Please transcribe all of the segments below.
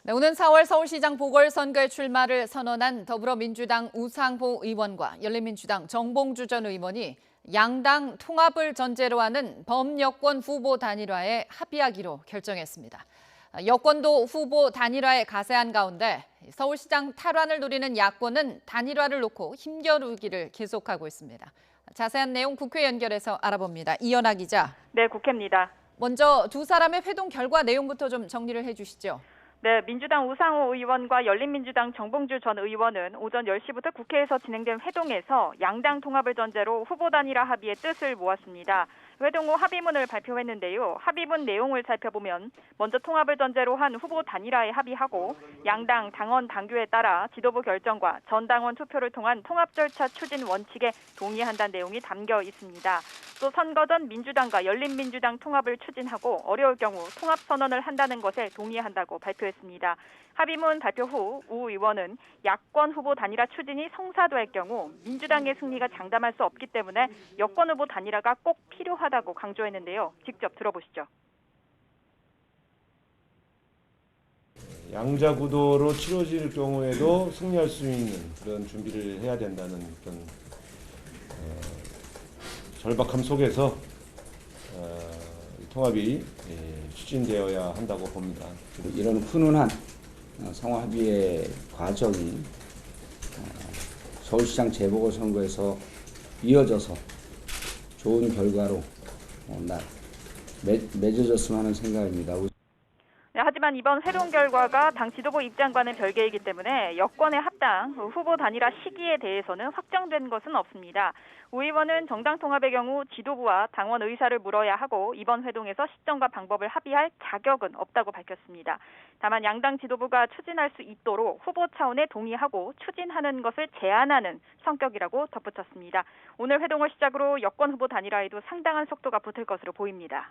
네, 오는 4월 서울시장 보궐선거에 출마를 선언한 더불어민주당 우상호 의원과 열린민주당 정봉주 전 의원이 양당 통합을 전제로 하는 범여권 후보 단일화에 합의하기로 결정했습니다. 여권도 후보 단일화에 가세한 가운데 서울시장 탈환을 노리는 야권은 단일화를 놓고 힘겨루기를 계속하고 있습니다. 자세한 내용 국회 연결해서 알아봅니다. 이연아 기자. 네, 국회입니다. 먼저 두 사람의 회동 결과 내용부터 좀 정리를 해주시죠. 네, 민주당 우상호 의원과 열린민주당 정봉주 전 의원은 오전 10시부터 국회에서 진행된 회동에서 양당 통합을 전제로 후보 단일화 합의의 뜻을 모았습니다. 회동 후 합의문을 발표했는데요. 합의문 내용을 살펴보면 먼저 통합을 전제로 한 후보 단일화에 합의하고 양당 당원 당규에 따라 지도부 결정과 전당원 투표를 통한 통합 절차 추진 원칙에 동의한다는 내용이 담겨 있습니다. 또 선거 전 민주당과 열린민주당 통합을 추진하고 어려울 경우 통합 선언을 한다는 것에 동의한다고 발표했습니다. 합의문 발표 후 우 의원은 야권 후보 단일화 추진이 성사될 경우 민주당의 승리가 장담할 수 없기 때문에 여권 후보 단일화가 꼭 필요하다고 강조했는데요. 직접 들어보시죠. 양자 구도로 치러질 경우에도 승리할 수 있는 그런 준비를 해야 된다는 그런 절박함 속에서 통합이 추진되어야 한다고 봅니다. 이런 훈훈한 상호 합의의 과정이 서울시장 재보궐선거에서 이어져서 좋은 결과로 맺어졌으면 하는 생각입니다. 네, 하지만 이번 회동 결과가 당 지도부 입장과는 별개이기 때문에 여권의 합당, 후보 단일화 시기에 대해서는 확정된 것은 없습니다. 우 의원은 정당 통합의 경우 지도부와 당원 의사를 물어야 하고 이번 회동에서 시점과 방법을 합의할 자격은 없다고 밝혔습니다. 다만 양당 지도부가 추진할 수 있도록 후보 차원에 동의하고 추진하는 것을 제안하는 성격이라고 덧붙였습니다. 오늘 회동을 시작으로 여권 후보 단일화에도 상당한 속도가 붙을 것으로 보입니다.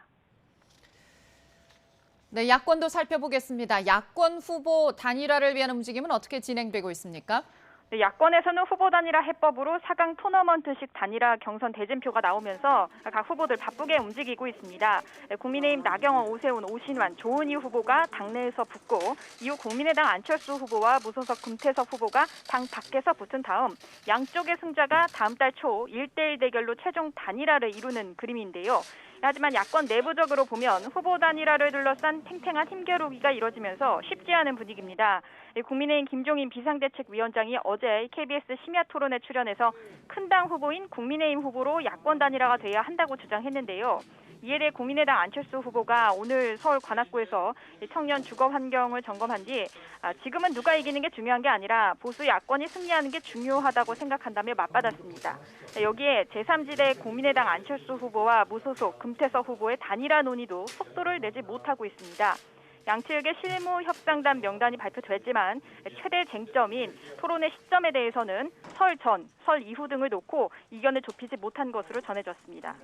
네, 야권도 살펴보겠습니다. 야권 후보 단일화를 위한 움직임은 어떻게 진행되고 있습니까? 네, 야권에서는 후보 단일화 해법으로 4강 토너먼트식 단일화 경선 대진표가 나오면서 각 후보들 바쁘게 움직이고 있습니다. 네, 국민의힘 나경원, 오세훈, 오신환, 조은희 후보가 당내에서 붙고 이후 국민의당 안철수 후보와 무소속 금태섭 후보가 당 밖에서 붙은 다음 양쪽의 승자가 다음 달 초 1대1 대결로 최종 단일화를 이루는 그림인데요. 하지만 야권 내부적으로 보면 후보 단일화를 둘러싼 탱탱한 힘겨루기가 이뤄지면서 쉽지 않은 분위기입니다. 국민의힘 김종인 비상대책위원장이 어제 KBS 심야 토론에 출연해서 큰 당 후보인 국민의힘 후보로 야권 단일화가 돼야 한다고 주장했는데요. 이에 대해 국민의당 안철수 후보가 오늘 서울 관악구에서 청년 주거 환경을 점검한 뒤 지금은 누가 이기는 게 중요한 게 아니라 보수 야권이 승리하는 게 중요하다고 생각한다며 맞받았습니다. 여기에 제3지대 국민의당 안철수 후보와 무소속 금태섭 후보의 단일화 논의도 속도를 내지 못하고 있습니다. 양측의 실무 협상단 명단이 발표됐지만 최대 쟁점인 토론의 시점에 대해서는 설 전, 설 이후 등을 놓고 이견을 좁히지 못한 것으로 전해졌습니다.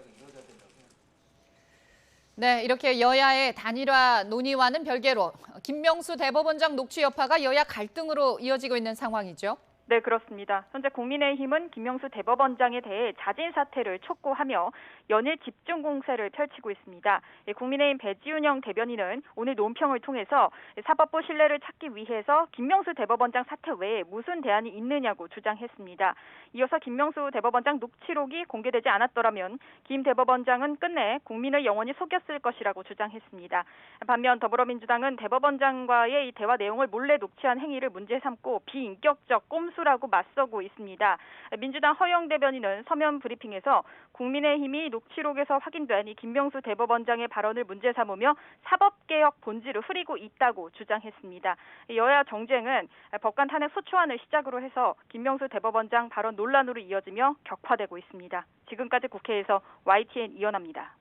네, 이렇게 여야의 단일화 논의와는 별개로 김명수 대법원장 녹취 여파가 여야 갈등으로 이어지고 있는 상황이죠. 네, 그렇습니다. 현재 국민의힘은 김명수 대법원장에 대해 자진 사퇴를 촉구하며 연일 집중 공세를 펼치고 있습니다. 국민의힘 배지윤영 대변인은 오늘 논평을 통해서 사법부 신뢰를 찾기 위해서 김명수 대법원장 사퇴 외에 무슨 대안이 있느냐고 주장했습니다. 이어서 김명수 대법원장 녹취록이 공개되지 않았더라면 김 대법원장은 끝내 국민을 영원히 속였을 것이라고 주장했습니다. 반면 더불어민주당은 대법원장과의 이 대화 내용을 몰래 녹취한 행위를 문제 삼고 비인격적 꼼수라고 맞서고 있습니다. 민주당 허영 대변인은 서면 브리핑에서 국민의힘이 녹취록에서 확인된 이 김명수 대법원장의 발언을 문제 삼으며 사법개혁 본질을 흐리고 있다고 주장했습니다. 여야 정쟁은 법관 탄핵 소추안을 시작으로 해서 김명수 대법원장 발언 논란으로 이어지며 격화되고 있습니다. 지금까지 국회에서 YTN 이연아입니다.